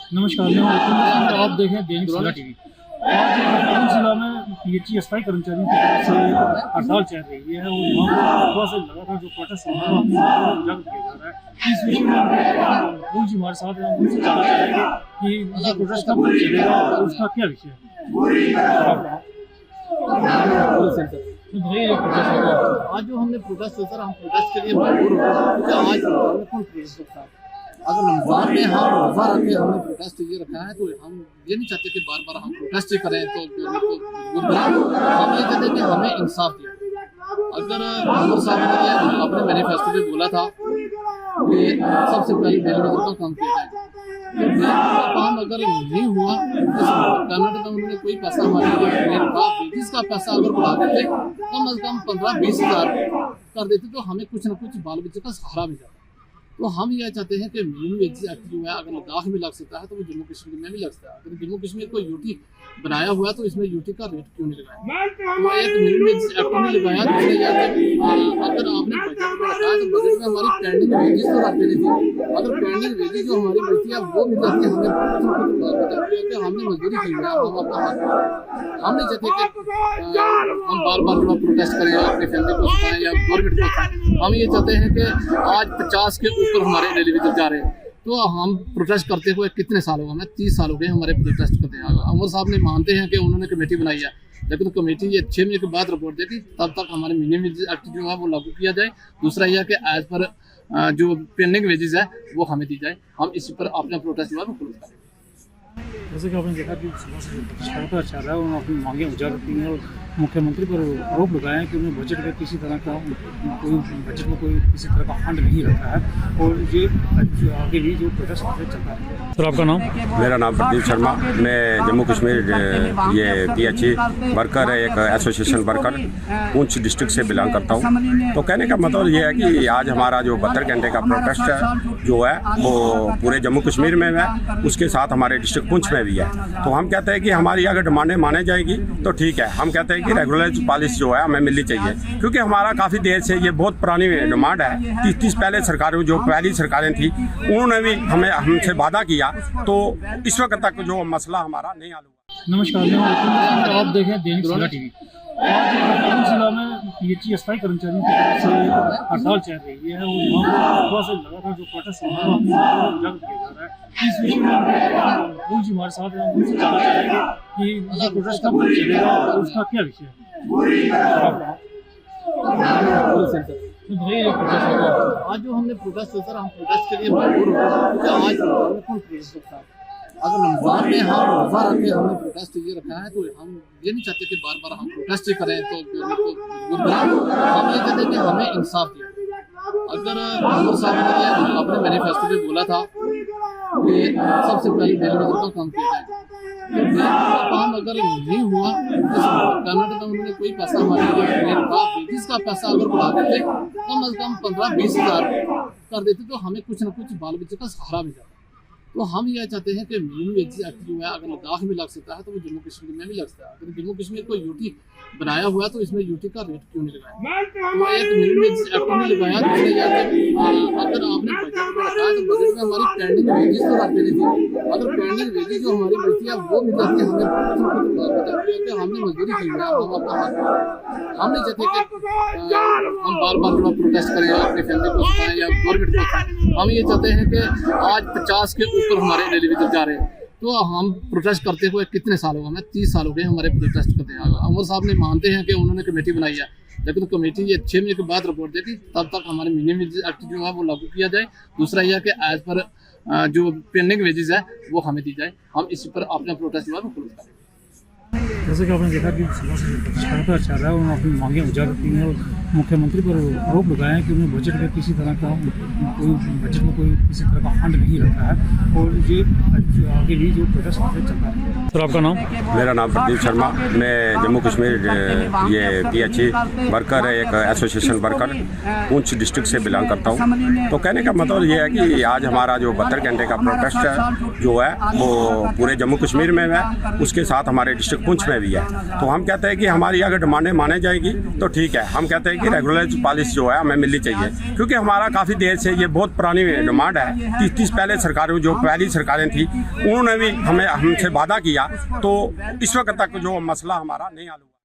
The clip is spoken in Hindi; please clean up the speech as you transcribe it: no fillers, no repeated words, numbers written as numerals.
नमस्कार, मैं हूं तो आप देख रहे हैं दैनिक सवेरा टीवी। आज लखनऊ जिला में पीएचई अस्थायी कर्मचारियों की तरफ से हड़ताल चल रही है और यहाँ पर सुबह से लगातार जो प्रोटेस्ट हो रहा है अपनी उजागर किया जा रहा है। इस विषय में पूर्ण जी हमारे साथ हैं, उनसे जानना चाहेंगे कि ये प्रोटेस्ट कब तक चलेगा और उसका क्या विषय है। आज जो हमने प्रोटेस्ट होता हम प्रोटेस्ट के लिए मजबूर हो गए क्योंकि आज रमजान में कौन प्रोटेस्ट करता है। अगर रमजान में हम रोजा रख के हमने प्रोटेस्ट ये रखा है तो हम ये नहीं चाहते कि बार बार हम प्रोटेस्ट ही करें तो हम ये चाहते हैं कि हमें इंसाफ दिया। अगर उमर साहब ने अपने मैनिफेस्टो में बोला था कि सबसे पहले बेलवेजर का काम किया जाए, तो काम अगर नहीं हुआ कर्नाटक में उन्होंने कोई पैसा हमारे लिए रखा, जिसका पैसा अगर बढ़ा देते कम से कम 15-20 हज़ार कर देते तो हमें कुछ ना कुछ बाल बच्चे का सहारा मिल जाता। तो हम यह चाहते हैं कि मिनिमम वेजेस एक्ट जो है अगर लद्दाख में लग सकता है तो वो जम्मू कश्मीर में भी लग सकता है। अगर जम्मू कश्मीर को यूटी बनाया हुआ है तो इसमें यूटी का रेट क्यों नहीं लगाया? तो एक मिनिमम वेजेस एक्ट नहीं लगाया। दूसरा यह अगर आपने बजट में रखा है तो बजट में हमारी पेंडिंग वेजेस तो रख देनी थी। अगर पेंडिंग वेजेस जो हमारी बचती है वो मिल जाती है हमें, हमने मजदूरी की है, हम नहीं चाहते कि हम बार बार जो प्रोटेस्ट करें अपनी फैमिली को बताएं या गवर्नमेंट को बताएं। हम ये चाहते हैं कि आज 50 के ऊपर हमारे डेलीवेजर जा रहे हैं तो हम प्रोटेस्ट करते हुए कितने साल हो गए, हमें 30 साल हो गए हमारे प्रोटेस्ट करते हैं। उमर साहब ने मानते हैं कि उन्होंने कमेटी बनाई है, लेकिन कमेटी ये 6 महीने के बाद रिपोर्ट देगी, तब तक हमारे मिनिमम वेजेस एक्ट जो है वो लागू किया जाए। दूसरा यह कि एज पर जो पेंडिंग वेजेस है वो हमें दी जाए। हम इस पर अपना प्रोटेस्ट जो है वो क्लोज करें। जैसे कि आपने देखा कि सुबह से लगातार चल रहा है, उन्होंने अपनी मांगें उजागर की हैं और मुख्यमंत्री पर आरोप लगाया है कि उन्हें बजट में किसी तरह का कोई किसी तरह का फंड नहीं रखा है और ये आगे भी जो प्रोटेस्ट चल रहा है। सर आपका नाम? मेरा नाम प्रदीप शर्मा, मैं जम्मू कश्मीर ये पीएचई वर्कर है, एक एसोसिएशन वर्कर पुंछ डिस्ट्रिक्ट से बिलोंग करता हूँ। तो कहने का मतलब ये है कि आज हमारा जो 72 घंटे का प्रोटेस्ट है जो है वो पूरे जम्मू कश्मीर में है, उसके साथ हमारे डिस्ट्रिक्ट पुंछ में भी है। तो हम कहते हैं कि हमारी अगर डिमांडें माने जाएगी तो ठीक है। हम कहते हैं कि रेगुलराइज पॉलिसी जो है हमें मिलनी चाहिए, क्योंकि हमारा काफ़ी देर से ये बहुत पुरानी डिमांड है। 30 पहले सरकारों जो पहली सरकारें थी उन्होंने भी हमसे वादा किया, तो इस वक्त तक जो मसला हमारा नहीं हल हुआ। नमस्कार, मैं हूं तो आप देख रहे हैं दैनिक सवेरा टीवी। आज लखनऊ जिला में पीएचई अस्थायी कर्मचारियों की तरफ से हड़ताल चल रही है और यहाँ पर सुबह से लगातार जो प्रोटेस्ट हो रहा है अपनी उजागर किया जा रहा है। इस विषय में पूर्ण जी हमारे साथ हैं, उनसे जानना चाहेंगे कि ये प्रोटेस्ट कब तक चलेगा और उसका क्या विषय है। आज जो हमने प्रोटेस्ट होता हम प्रोटेस्ट के लिए मजबूर हो गए क्योंकि आज रमजान में कौन प्रोटेस्ट करता है। अगर रमजान में हम रोजा रख के हमने प्रोटेस्ट ये रखा है तो हम ये नहीं चाहते कि बार बार हम प्रोटेस्ट ही करें तो हम ये चाहते हैं कि हमें इंसाफ दिया। अगर उमर साहब ने अपने मैनिफेस्टो में बोला था कि सबसे पहले बेलवेजर का काम किया जाए, तो काम अगर नहीं हुआ कर्नाटक में उन्होंने कोई पैसा हमारे लिए रखा, जिसका पैसा अगर बढ़ा देते कम से कम 15-20 हज़ार कर देते तो हमें कुछ ना कुछ बाल बच्चे का सहारा मिल जाता। तो हम यह चाहते हैं कि मिनिमम वेजेस एक्ट जो है अगर लद्दाख में लग सकता है तो वो जम्मू कश्मीर में भी लग सकता है। अगर जम्मू कश्मीर को यूटी बनाया हुआ है तो इसमें यूटी का रेट क्यों नहीं लगाया? तो एक मिनिमम वेजेस एक्ट नहीं लगाया। दूसरा यह अगर आपने बजट में रखा है तो बजट में हमारी पेंडिंग वेजेस तो रख देनी थी। अगर पेंडिंग वेजेस जो हमारी बचती है वो मिल जाती है हमें, हमने मजदूरी की है, हम नहीं चाहते कि हम बार बार जो प्रोटेस्ट करें अपनी फैमिली को बताएं या गवर्नमेंट को बताएं। हम ये चाहते हैं कि आज 50 के ऊपर हमारे डेलीवेजर जा रहे हैं तो हम प्रोटेस्ट करते हुए कितने साल हो गए, हमें 30 साल हो गए हमारे प्रोटेस्ट करते हैं। उमर साहब ने मानते हैं कि उन्होंने कमेटी बनाई है, लेकिन कमेटी ये 6 महीने के बाद रिपोर्ट देगी, तब तक हमारे मिनिमम वेजेस एक्ट जो है वो लागू किया जाए। दूसरा यह कि एज पर जो पेंडिंग वेजेस है वो हमें दी जाए। हम इस पर अपना प्रोटेस्ट जो है वो क्लोज करें। जैसे कि आपने देखा कि सुबह से लगातार चल रहा है, उन्होंने अपनी मांगें उजागर की हैं और मुख्यमंत्री पर आरोप लगाया है कि उन्हें बजट में किसी तरह का कोई किसी तरह का फंड नहीं रखा है और ये आगे भी जो प्रोटेस्ट चल रहा है। सर आपका नाम? मेरा नाम प्रदीप शर्मा, मैं जम्मू कश्मीर ये पीएचई वर्कर है, एक एसोसिएशन वर्कर पुंछ डिस्ट्रिक्ट से बिलोंग करता हूँ। तो कहने का मतलब ये है कि आज हमारा जो 72 घंटे का प्रोटेस्ट है जो है वो पूरे जम्मू कश्मीर में है, उसके साथ हमारे डिस्ट्रिक्ट पुंछ में भी है। तो हम कहते हैं कि हमारी अगर डिमांडें माने जाएगी तो ठीक है। हम कहते हैं है कि रेगुलराइज पॉलिसी जो है हमें मिलनी चाहिए, क्योंकि हमारा काफ़ी देर से ये बहुत पुरानी डिमांड है। 30 पहले सरकारों जो पहली सरकारें थी उन्होंने भी हमसे वादा किया, तो इस वक्त तक जो मसला हमारा नहीं हल हुआ।